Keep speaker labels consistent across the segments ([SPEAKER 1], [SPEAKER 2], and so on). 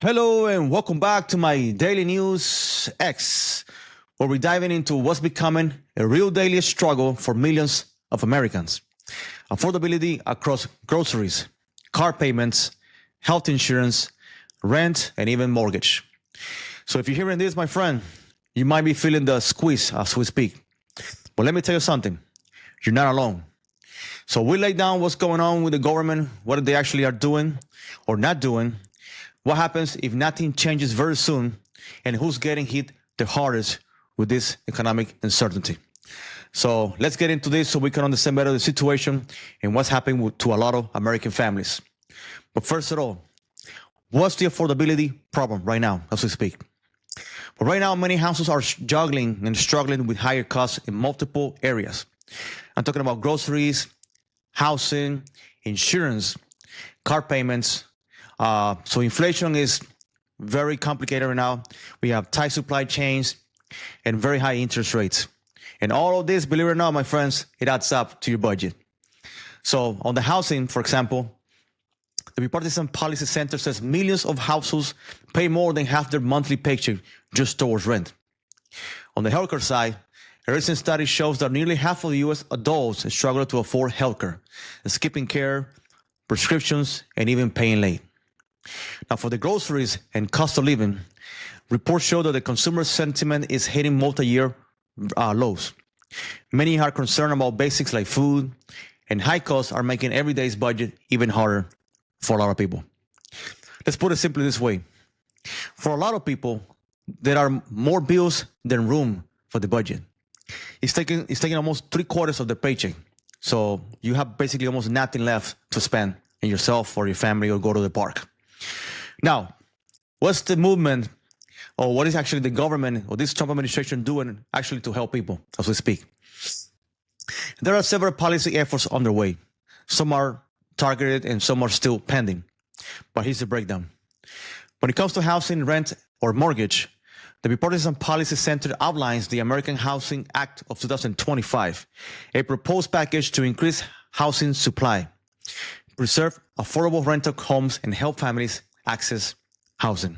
[SPEAKER 1] Hello and welcome back to my Daily News X, where we're diving into what's becoming a real daily struggle for millions of Americans. Affordability across groceries, car payments, health insurance, rent, and even mortgage. So if you're hearing this, my friend, you might be feeling the squeeze as we speak. But let me tell you something, you're not alone. So we lay down what's going on with the government, what they actually are doing or not doing. What happens if nothing changes very soon, and who's getting hit the hardest with this economic uncertainty? So let's get into this so we can understand better the situation and what's happening to a lot of American families. But first of all, what's the affordability problem right now as we speak? But right now, many households are juggling and struggling with higher costs in multiple areas. I'm talking about groceries, housing, insurance, car payments. So inflation is very complicated right now. We have tight supply chains and very high interest rates. And all of this, believe it or not, my friends, it adds up to your budget. So on the housing, for example, the Bipartisan Policy Center says millions of households pay more than half their monthly paycheck just towards rent. On the healthcare side, a recent study shows that nearly half of the U.S. adults struggle to afford healthcare, skipping care, prescriptions, and even paying late. Now, for the groceries and cost of living, reports show that the consumer sentiment is hitting multi-year lows. Many are concerned about basics like food, and high costs are making everyday's budget even harder for a lot of people. Let's put it simply this way. For a lot of people, there are more bills than room for the budget. It's taking almost 3/4 of the paycheck. So you have basically almost nothing left to spend on yourself or your family or go to the park. Now, what's the movement or what is actually the government or this Trump administration doing actually to help people as we speak? There are several policy efforts underway. Some are targeted and some are still pending. But here's the breakdown. When it comes to housing, rent, or mortgage, the Bipartisan Policy Center outlines the American Housing Act of 2025, a proposed package to increase housing supply, preserve affordable rental homes, and help families access housing.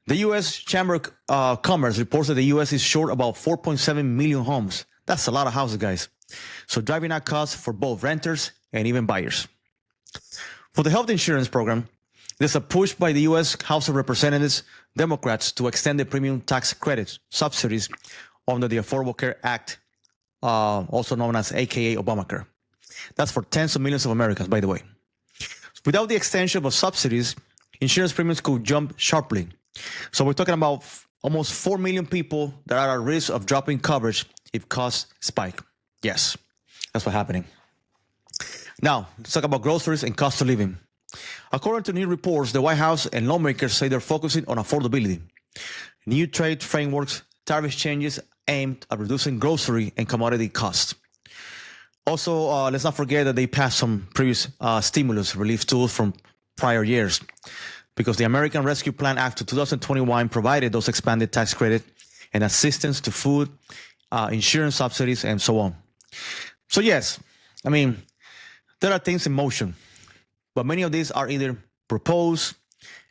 [SPEAKER 1] The U.S. Chamber of Commerce reports that the U.S. is short about 4.7 million homes. That's a lot of houses, guys. So driving up costs for both renters and even buyers. For the health insurance program, there's a push by the U.S. House of Representatives, Democrats, to extend the premium tax credits, subsidies under the Affordable Care Act, also known as AKA Obamacare. That's for tens of millions of Americans, by the way. Without the extension of subsidies, insurance premiums could jump sharply. So we're talking about almost 4 million people that are at risk of dropping coverage if costs spike. Yes, that's what's happening. Now, let's talk about groceries and cost of living. According to new reports, the White House and lawmakers say they're focusing on affordability. New trade frameworks, tariff changes aimed at reducing grocery and commodity costs. Also, let's not forget that they passed some previous stimulus relief tools from prior years, because the American Rescue Plan Act of 2021 provided those expanded tax credit and assistance to food, insurance subsidies, and so on. So yes, I mean, there are things in motion, but many of these are either proposed,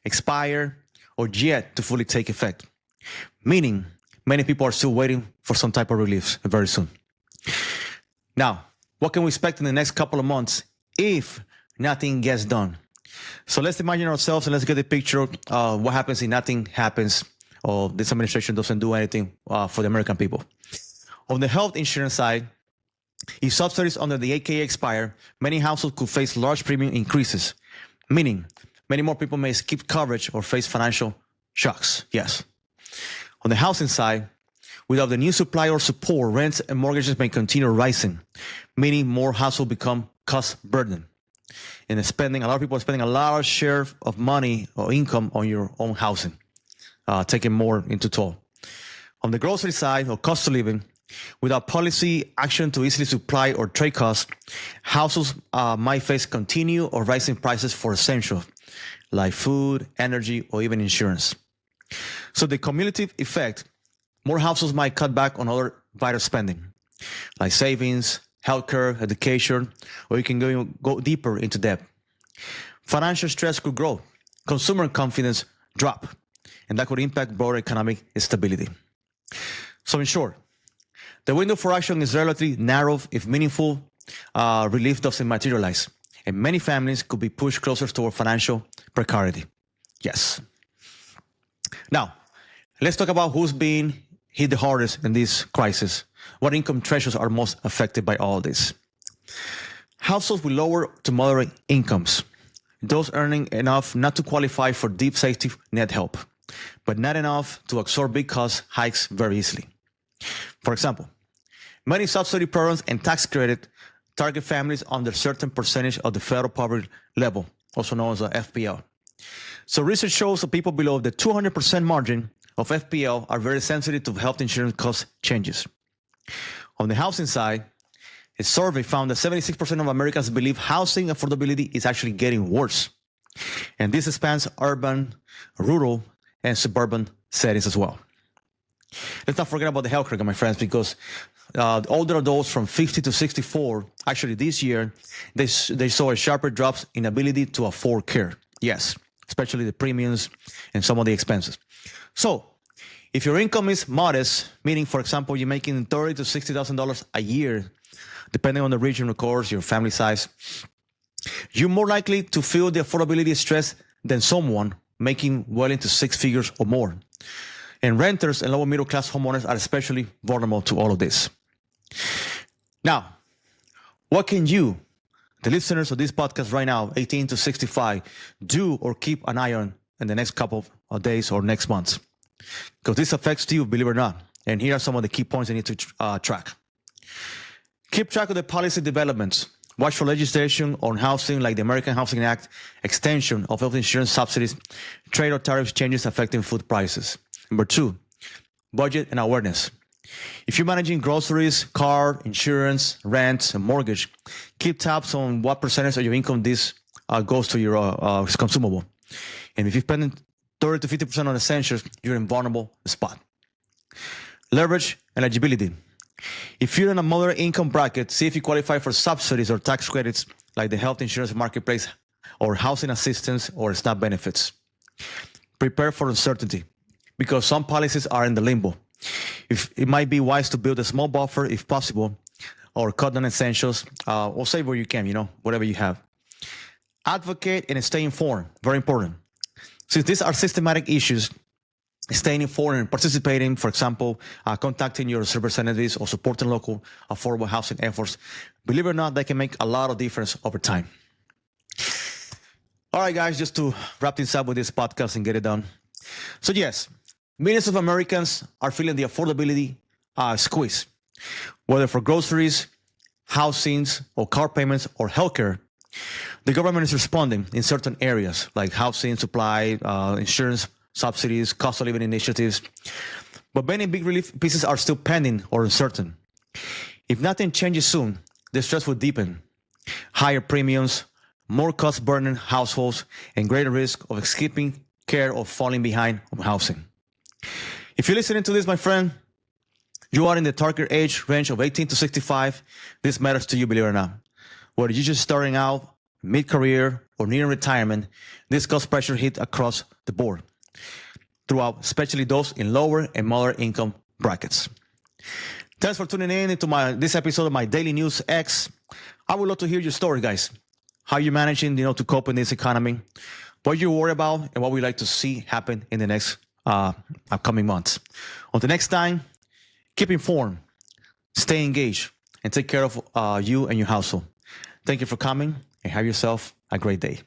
[SPEAKER 1] expire, or yet to fully take effect, meaning many people are still waiting for some type of relief very soon. Now, what can we expect in the next couple of months if nothing gets done? So let's imagine ourselves and let's get the picture of what happens if nothing happens or this administration doesn't do anything for the American people. On the health insurance side, if subsidies under the AKA expire, many households could face large premium increases, meaning many more people may skip coverage or face financial shocks. Yes. On the housing side, without the new supply or support, rents and mortgages may continue rising, meaning more households become cost burden. And a lot of people are spending a lot of share of money or income on your own housing, taking more into toll. On the grocery side or cost of living, without policy action to easily supply or trade costs, households might face continued or rising prices for essentials like food, energy, or even insurance. So the cumulative effect, more households might cut back on other vital spending, like savings, healthcare, education, or you can go deeper into debt. Financial stress could grow, consumer confidence drop, and that could impact broader economic stability. So in short, the window for action is relatively narrow if meaningful relief doesn't materialize, and many families could be pushed closer toward financial precarity. Yes. Now, let's talk about who's being hit the hardest in this crisis. What income thresholds are most affected by all this? Households with lower to moderate incomes, those earning enough not to qualify for deep safety net help, but not enough to absorb big cost hikes very easily. For example, many subsidy programs and tax credit target families under a certain percentage of the federal poverty level, also known as a FPL. So research shows that people below the 200% margin of FPL are very sensitive to health insurance cost changes. On the housing side, a survey found that 76% of Americans believe housing affordability is actually getting worse. And this spans urban, rural, and suburban settings as well. Let's not forget about the healthcare, my friends, because older adults from 50 to 64, actually this year, they saw a sharper drop in ability to afford care. Yes, especially the premiums and some of the expenses. So if your income is modest, meaning, for example, you're making $30,000 to $60,000 a year, depending on the region, of course, your family size, you're more likely to feel the affordability stress than someone making well into six figures or more. And renters and lower middle class homeowners are especially vulnerable to all of this. Now, what can you, the listeners of this podcast right now, 18 to 65, do or keep an eye on in the next couple of days or next months? Because this affects you, believe it or not. And here are some of the key points you need to track. Keep track of the policy developments. Watch for legislation on housing like the American Housing Act, extension of health insurance subsidies, trade or tariff changes affecting food prices. Number two, budget and awareness. If you're managing groceries, car, insurance, rent, and mortgage, keep tabs on what percentage of your income this goes to your consumable. And if you're spending 30 to 50% on essentials, you're in a vulnerable spot. Leverage and eligibility. If you're in a moderate income bracket, see if you qualify for subsidies or tax credits like the health insurance marketplace or housing assistance or SNAP benefits. Prepare for uncertainty because some policies are in the limbo. If it might be wise to build a small buffer if possible or cut down essentials or save where you can, whatever you have. Advocate and stay informed. Very important. Since these are systematic issues, staying informed and participating, for example, contacting your representatives or supporting local affordable housing efforts, believe it or not, they can make a lot of difference over time. All right, guys, just to wrap things up with this podcast and get it done. So yes, millions of Americans are feeling the affordability squeeze, whether for groceries, housings, or car payments, or healthcare. The government is responding in certain areas like housing, supply, insurance, subsidies, cost of living initiatives. But many big relief pieces are still pending or uncertain. If nothing changes soon, the stress will deepen. Higher premiums, more cost-burdened households, and greater risk of skipping care or falling behind on housing. If you're listening to this, my friend, you are in the target age range of 18 to 65. This matters to you, believe it or not. Whether you're just starting out, mid-career, or near retirement, this cost pressure hit across the board throughout, especially those in lower and moderate income brackets. Thanks for tuning in into this episode of my Daily News X. I would love to hear your story, guys. How you're managing, to cope in this economy, what you worry about, and what we'd like to see happen in the next upcoming months. Until next time, keep informed, stay engaged, and take care of you and your household. Thank you for coming, and have yourself a great day.